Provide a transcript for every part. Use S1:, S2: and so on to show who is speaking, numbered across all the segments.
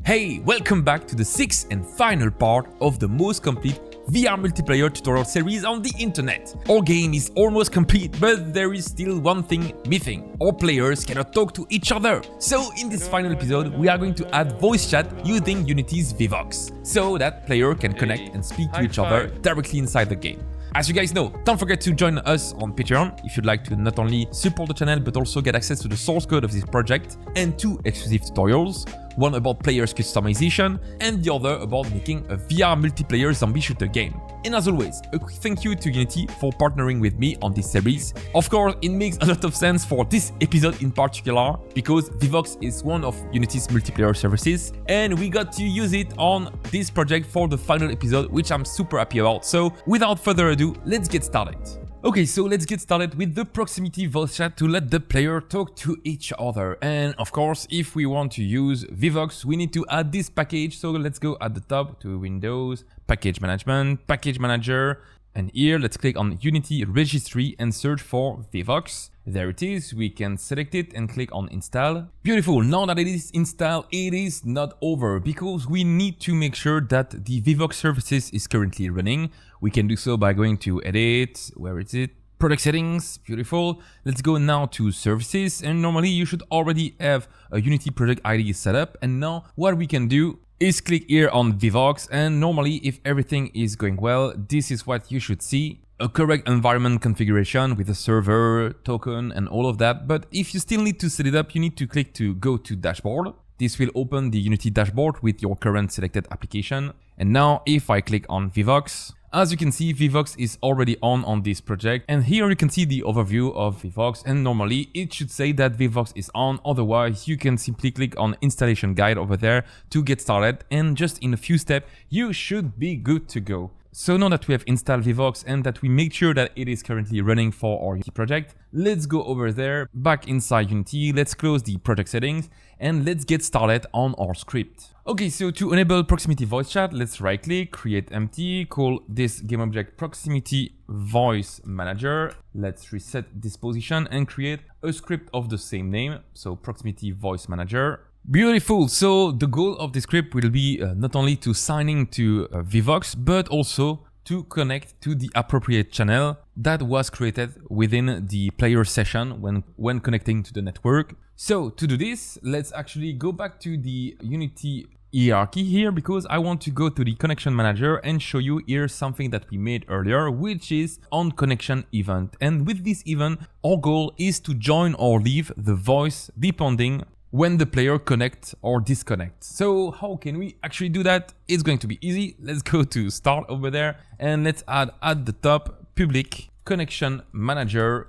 S1: Hey, welcome back to the sixth and final part of the most complete VR multiplayer tutorial series on the internet. Our game is almost complete, but there is still one thing missing. Our players cannot talk to each other. So in this final episode, we are going to add voice chat using Unity's Vivox, so that player can connect and speak to each other directly inside the game. As you guys know, don't forget to join us on Patreon if you'd like to not only support the channel but also get access to the source code of this project and 2 exclusive tutorials, one about players customization and the other about making a VR multiplayer zombie shooter game. And as always, a quick thank you to Unity for partnering with me on this series. Of course, it makes a lot of sense for this episode in particular because Vivox is one of Unity's multiplayer services and we got to use it on this project for the final episode, which I'm super happy about. So without further ado, let's get started. Okay, so let's get started with the proximity voice chat to let the player talk to each other. And of course, if we want to use Vivox, we need to add this package. So let's go at the top to Windows, Package Management, Package Manager. And here, let's click on Unity Registry and search for Vivox. There it is, we can select it and click on Install. Beautiful, now that it is installed, it is not over because we need to make sure that the Vivox services is currently running. We can do so by going to Edit, where is it? Product Settings, beautiful. Let's go now to Services, and normally you should already have a Unity Project ID set up. And now what we can do is click here on Vivox, and normally if everything is going well, this is what you should see. A correct environment configuration with a server, token and all of that. But if you still need to set it up, you need to click to go to Dashboard. This will open the Unity dashboard with your current selected application. And now if I click on Vivox, as you can see, Vivox is already on this project. And here you can see the overview of Vivox, and normally it should say that Vivox is on. Otherwise, you can simply click on installation guide over there to get started. And just in a few steps, you should be good to go. So now that we have installed Vivox and that we make sure that it is currently running for our Unity project, let's go over there, back inside Unity, let's close the project settings and let's get started on our script. Okay, so to enable proximity voice chat, let's right click, create empty, call this game object proximity voice manager. Let's reset this position and create a script of the same name, so proximity voice manager. Beautiful, so the goal of the script will be not only to sign in to Vivox, but also to connect to the appropriate channel that was created within the player session when connecting to the network. So to do this, let's actually go back to the Unity hierarchy here because I want to go to the connection manager and show you here something that we made earlier, which is on connection event. And with this event, our goal is to join or leave the voice depending when the player connects or disconnects. So how can we actually do that? It's going to be easy. Let's go to start over there and let's add at the top public connection manager.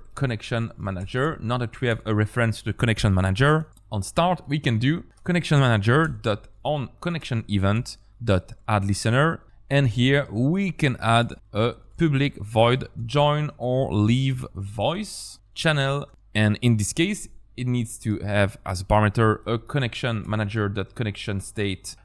S1: Now that we have a reference to the connection manager, on start we can do connection manager.onConnectionEvent.addListener, and here we can add a public void join or leave voice channel, and in this case it needs to have as a parameter a connection manager.connectionState.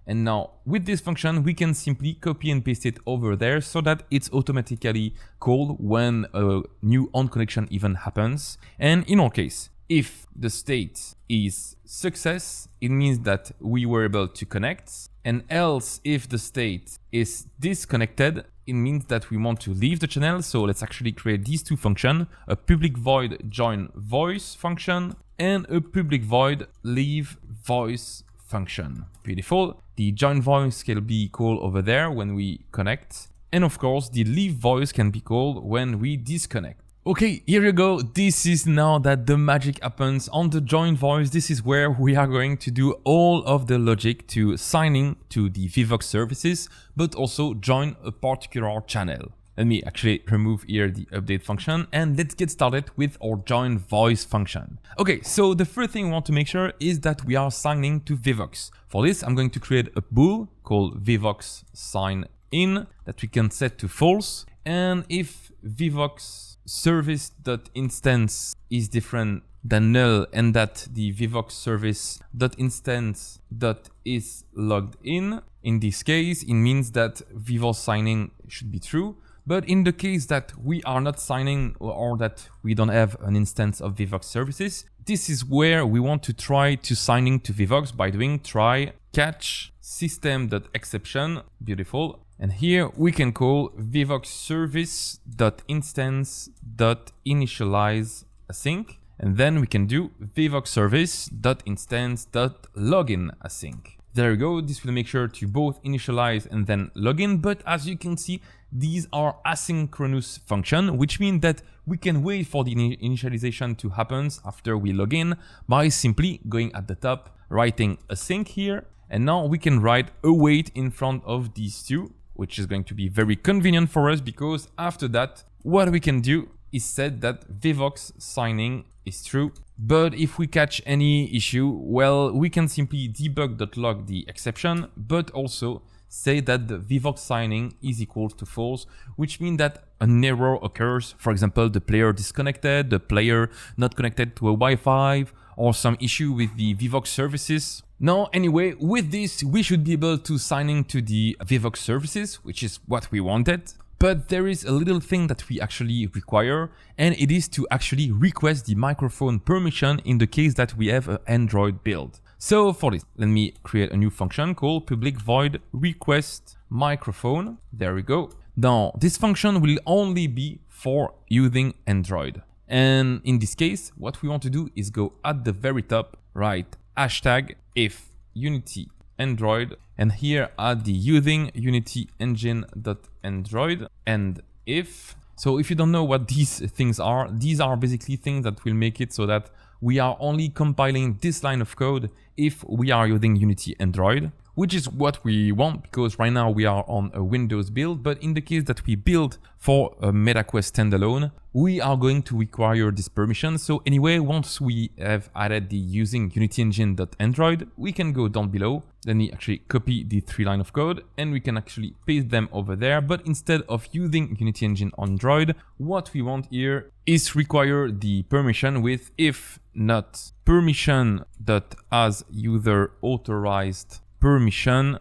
S1: And now with this function, we can simply copy and paste it over there so that it's automatically called when a new on connection event happens. And in our case, if the state is success, it means that we were able to connect. And else, if the state is disconnected, it means that we want to leave the channel. So let's actually create these 2 functions, a public void join voice function and a public void leave voice function. Beautiful. The join voice can be called over there when we connect. And of course, the leave voice can be called when we disconnect. Okay, here you go. This is now that the magic happens on the join voice. This is where we are going to do all of the logic to sign in to the Vivox services, but also join a particular channel. Let me actually remove here the update function and let's get started with our join voice function. Okay, so the first thing we want to make sure is that we are signing to Vivox. For this, I'm going to create a bool called Vivox sign in that we can set to false. And if Vivox service.instance is different than null and that the Vivox service.instance.is logged in this case, it means that Vivox signing should be true. But in the case that we are not signing or that we don't have an instance of Vivox services, this is where we want to try to sign in to Vivox by doing try catch system.exception, beautiful. And here we can call Vivox service.instance.initialize async. And then we can do Vivox service.instance.login async. There we go. This will make sure to both initialize and then login. But as you can see, these are asynchronous functions, which means that we can wait for the initialization to happen after we log in by simply going at the top, writing async here. And now we can write await in front of these two, which is going to be very convenient for us because after that, what we can do is set that Vivox signing is true. But if we catch any issue, well, we can simply debug.log the exception, but also say that the Vivox signing is equal to false, which means that an error occurs. For example, the player disconnected, the player not connected to a Wi-Fi, or some issue with the Vivox services. Now, anyway, with this, we should be able to sign into the Vivox services, which is what we wanted. But there is a little thing that we actually require, and it is to actually request the microphone permission in the case that we have an Android build. So for this, let me create a new function called public void request microphone. There we go. Now, this function will only be for using Android. And in this case, what we want to do is go at the very top, write hashtag if Unity Android, and here add the using Unity engine.android and if. So if you don't know what these things are basically things that will make it so that we are only compiling this line of code if we are using Unity Android, which is what we want because right now we are on a Windows build. But in the case that we build for a MetaQuest standalone, we are going to require this permission. So anyway, once we have added the using Unity engine.android, we can go down below. Then we actually copy the 3 lines of code and we can actually paste them over there. But instead of using Unity engine Android, what we want here is require the permission with if not permission.as user authorized permission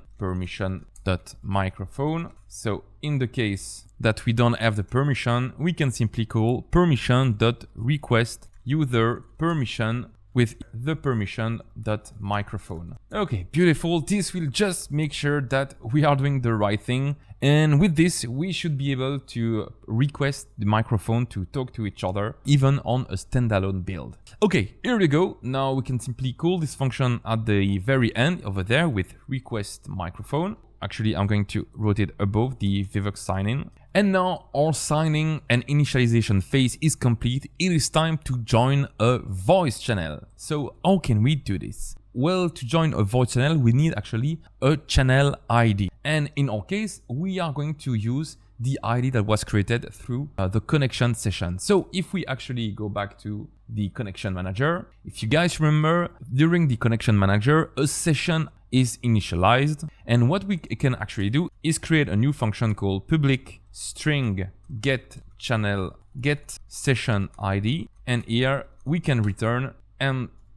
S1: dot microphone. So in the case that we don't have the permission, we can simply call permission dot request user permission with the permission dot microphone. Okay, beautiful. This will just make sure that we are doing the right thing. And with this, we should be able to request the microphone to talk to each other, even on a standalone build. Okay, here we go. Now we can simply call this function at the very end over there with request microphone. Actually, I'm going to rotate above the Vivox sign-in. And now our signing and initialization phase is complete. It is time to join a voice channel. So how can we do this? Well, to join a voice channel, we need actually a channel ID. And in our case, we are going to use the ID that was created through the connection session. So if we actually go back to the connection manager, if you guys remember, during the connection manager, a session is initialized. And what we can actually do is create a new function called public string get channel get session ID. And here we can return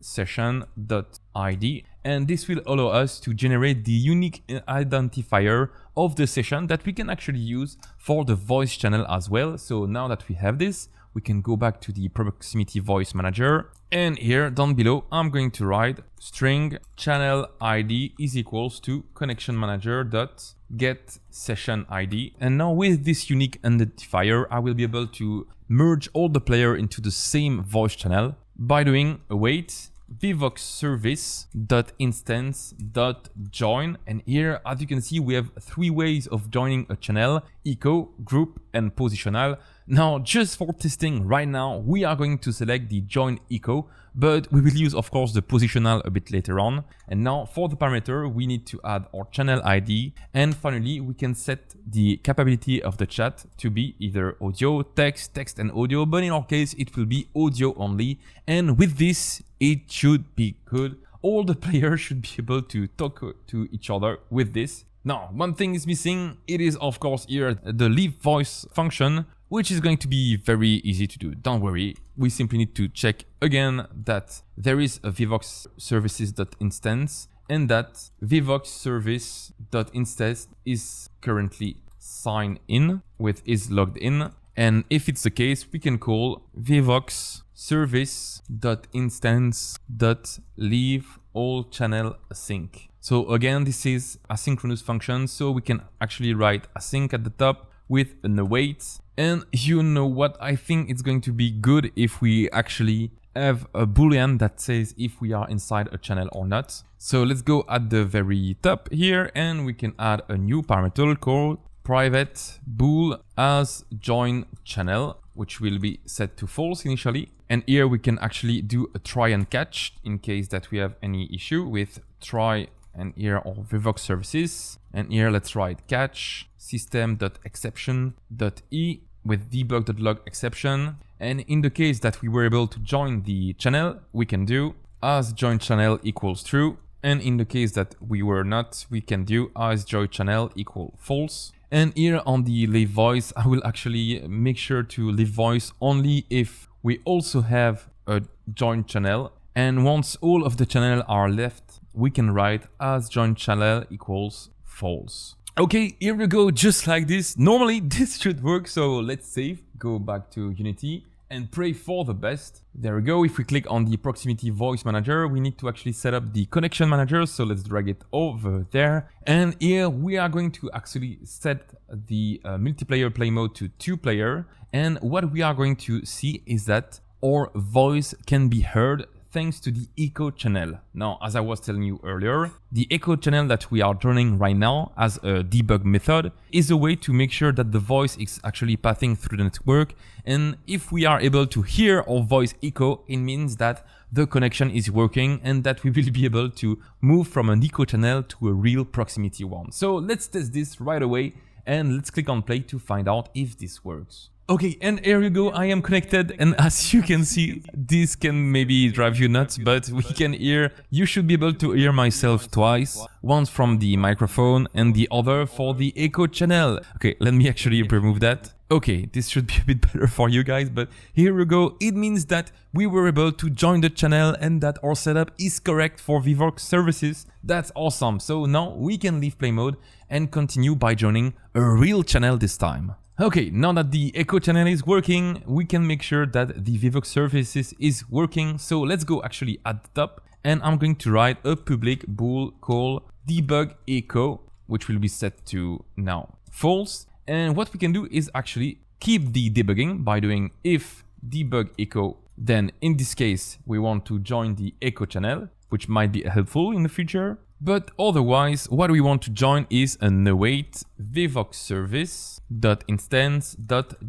S1: session.id, and this will allow us to generate the unique identifier of the session that we can actually use for the voice channel as well. So now that we have this, we can go back to the proximity voice manager, and here down below I'm going to write string channel ID is equals to connection manager dot get session ID. And now with this unique identifier, I will be able to merge all the player into the same voice channel by doing await Vivox service.instance.join. And here, as you can see, we have 3 ways of joining a channel: echo, group, and positional. Now, just for testing right now, we are going to select the join echo, but we will use, of course, the positional a bit later on. And now for the parameter, we need to add our channel ID. And finally, we can set the capability of the chat to be either audio, text, text and audio, but in our case, it will be audio only. And with this, it should be good. All the players should be able to talk to each other with this. Now, one thing is missing. It is, of course, here the leave voice function, which is going to be very easy to do. Don't worry. We simply need to check again that there is a Vivox services.instance and that Vivox service.instance is currently signed in with is logged in. And if it's the case, we can call Vivox service.instance.leave all channel async. So again, this is asynchronous function, so we can actually write async at the top with an await. And you know what, I think it's going to be good if we actually have a boolean that says if we are inside a channel or not. So let's go at the very top here and we can add a new parameter called private bool as join channel, which will be set to false initially. And here we can actually do a try and catch in case that we have any issue with try, and here are Vivox services. And here let's write catch system.exception.e with debug.log exception. And in the case that we were able to join the channel, we can do as join channel equals true. And in the case that we were not, we can do as join channel equal false. And here on the leave voice, I will actually make sure to leave voice only if we also have a join channel. And once all of the channel are left, we can write as join channel equals false. Okay, here we go, just like this. Normally this should work, so let's save, go back to Unity and pray for the best. There we go. If we click on the proximity voice manager, we need to actually set up the connection manager. So let's drag it over there. And here we are going to actually set the multiplayer play mode to 2-player. And what we are going to see is that our voice can be heard thanks to the echo channel. Now, as I was telling you earlier, the echo channel that we are turning right now as a debug method is a way to make sure that the voice is actually passing through the network. And if we are able to hear our voice echo, it means that the connection is working and that we will be able to move from an echo channel to a real proximity one. So let's test this right away and let's click on play to find out if this works. Okay, and here you go, I am connected, and as you can see, this can maybe drive you nuts, but we can hear, you should be able to hear myself twice, once from the microphone and the other for the echo channel. Okay, let me actually remove that. Okay, this should be a bit better for you guys, but here we go. It means that we were able to join the channel and that our setup is correct for Vivox services. That's awesome. So now we can leave play mode and continue by joining a real channel this time. Okay, now that the echo channel is working, we can make sure that the Vivox services is working. So let's go actually at the top, and I'm going to write a public bool called debug echo, which will be set to now false. And what we can do is actually keep the debugging by doing if debug echo, then in this case, we want to join the echo channel, which might be helpful in the future. But otherwise, what we want to join is an await Vivox service .instance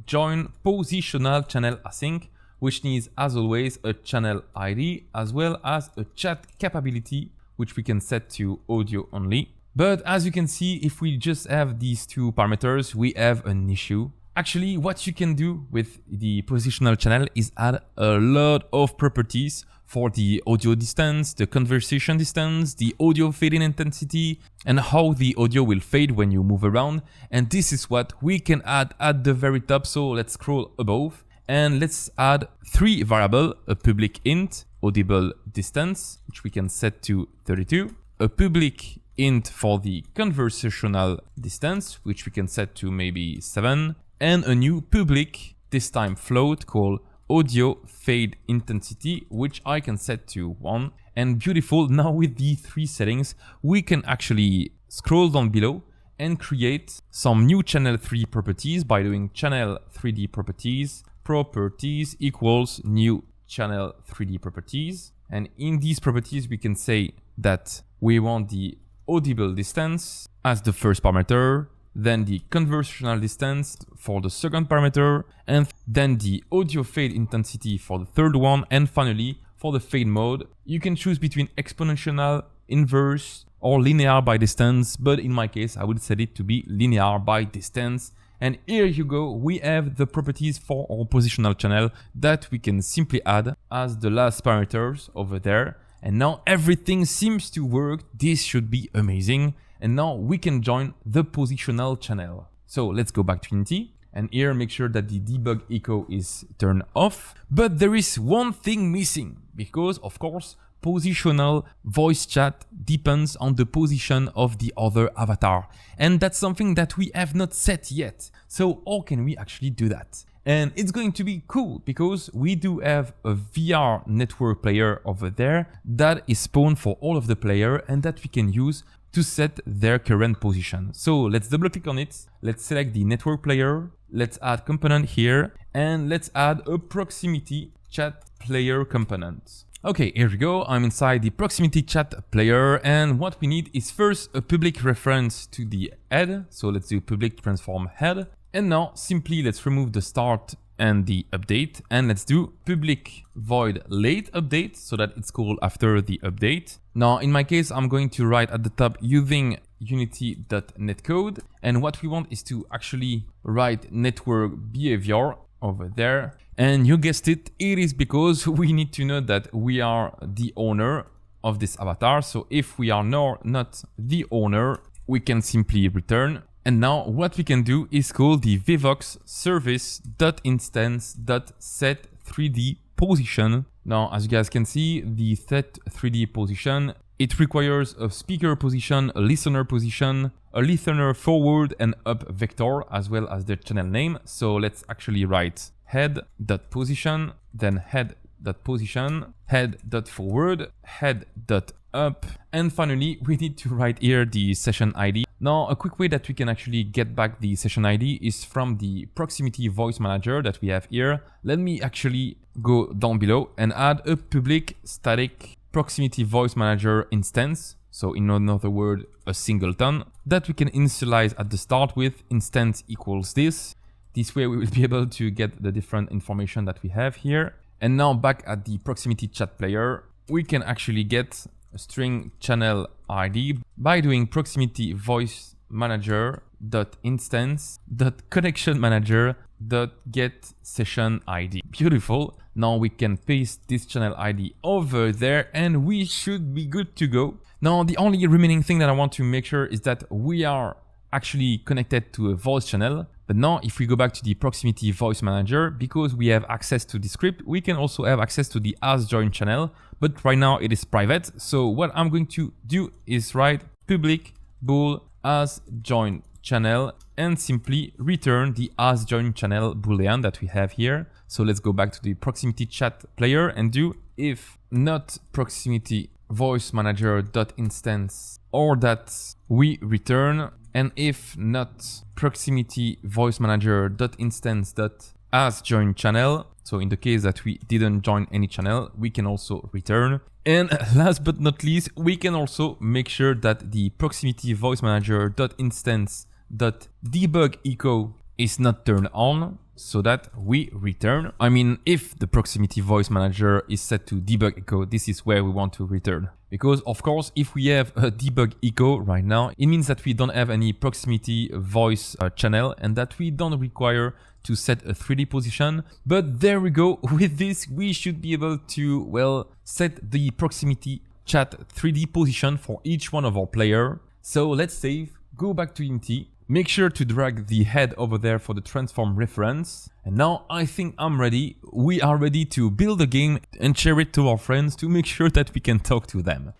S1: .join positional channel async, which needs as always a channel ID as well as a chat capability, which we can set to audio only. But as you can see, if we just have these two parameters, we have an issue. Actually, what you can do with the positional channel is add a lot of properties for the audio distance, the conversation distance, the audio fade in intensity, and how the audio will fade when you move around. And this is what we can add at the very top. So let's scroll above and let's add 3 variables, a public int, audible distance, which we can set to 32, a public int for the conversational distance, which we can set to maybe 7, and a new public, this time float, called audio fade intensity, which I can set to 1. And beautiful, now with the 3 settings, we can actually scroll down below and create some new channel 3 properties by doing channel 3D properties, properties equals new channel 3D properties. And in these properties, we can say that we want the audible distance as the first parameter, then the conversational distance for the second parameter, and then the audio fade intensity for the third one, and finally for the fade mode, you can choose between exponential, inverse, or linear by distance, but in my case I would set it to be linear by distance. And here you go, we have the properties for our positional channel that we can simply add as the last parameters over there. And now everything seems to work. This should be amazing. And now we can join the positional channel. So let's go back to Unity. And here make sure that the debug echo is turned off. But there is one thing missing, because of course, positional voice chat depends on the position of the other avatar. And that's something that we have not set yet. So how can we actually do that? And it's going to be cool because we do have a VR network player over there that is spawned for all of the player and that we can use to set their current position. So let's double click on it. Let's select the network player. Let's add component here and let's add a proximity chat player component. Okay, here we go. I'm inside the proximity chat player and what we need is first a public reference to the head. So let's do public transform head. And now simply let's remove the start and the update and let's do public void late update so that it's called after the update. Now in my case, I'm going to write at the top using unity.netcode and what we want is to actually write network behavior over there. And you guessed it, it is because we need to know that we are the owner of this avatar. So if we are not the owner, we can simply return. And now what we can do is call the Vivox service.instance.set3D position. Now, as you guys can see, the set 3D position, it requires a speaker position, a listener position, a listener forward and up vector, as well as the channel name. So let's actually write head.position, then head.position, head.forward, head.up, and finally we need to write here the session ID. Now a quick way that we can actually get back the session ID is from the proximity voice manager that we have here. Let me actually go down below and add a public static proximity voice manager instance. So in another word, a singleton that we can initialize at the start with instance equals this. This way we will be able to get the different information that we have here. And now back at the proximity chat player, we can actually get a string channel ID by doing proximity voice manager dot instance dot connection manager dot get session ID. Beautiful. Now we can paste this channel ID over there and we should be good to go. Now the only remaining thing that I want to make sure is that we are actually connected to a voice channel. But now if we go back to the proximity voice manager, because we have access to the script, we can also have access to the as join channel, but right now it is private. So what I'm going to do is write public bool as join channel and simply return the as join channel boolean that we have here. So let's go back to the proximity chat player and do if not proximity voice manager dot instance or that we return, and if not proximity voice manager dot instance dot as join channel. So in the case that we didn't join any channel, we can also return. And last but not least, we can also make sure that the proximity voice manager dot instance dot debug echo is not turned on, so that we return. I mean, if the proximity voice manager is set to debug echo, this is where we want to return. Because of course, if we have a debug echo right now, it means that we don't have any proximity voice channel and that we don't require to set a 3D position. But there we go. With this, we should be able to, well, set the proximity chat 3D position for each one of our player. So let's save, go back to Unity. Make sure to drag the head over there for the transform reference. And now I think I'm ready. We are ready to build a game and share it to our friends to make sure that we can talk to them.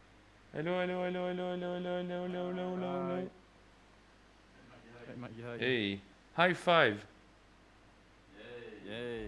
S2: Hello, hello, hello, hello, hello, hello, hello, hello, hello, hello. Hey, high five. Yay.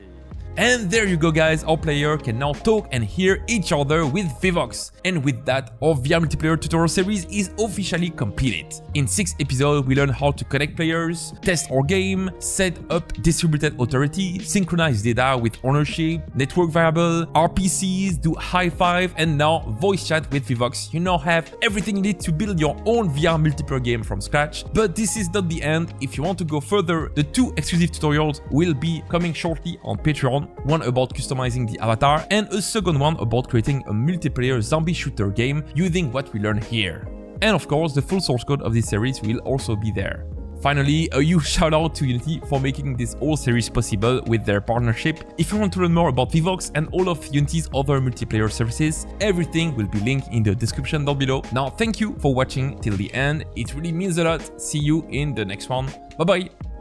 S1: And there you go guys, our player can now talk and hear each other with Vivox. And with that, our VR multiplayer tutorial series is officially completed. In 6 episodes, we learned how to connect players, test our game, set up distributed authority, synchronize data with ownership, network variable, RPCs, do high five, and now voice chat with Vivox. You now have everything you need to build your own VR multiplayer game from scratch. But this is not the end. If you want to go further, the 2 exclusive tutorials will be coming shortly on Patreon. One about customizing the avatar and a second one about creating a multiplayer zombie shooter game using what we learned here. And of course, the full source code of this series will also be there. Finally, a huge shout out to Unity for making this whole series possible with their partnership. If you want to learn more about Vivox and all of Unity's other multiplayer services, everything will be linked in the description down below. Now, thank you for watching till the end. It really means a lot. See you in the next one. Bye bye.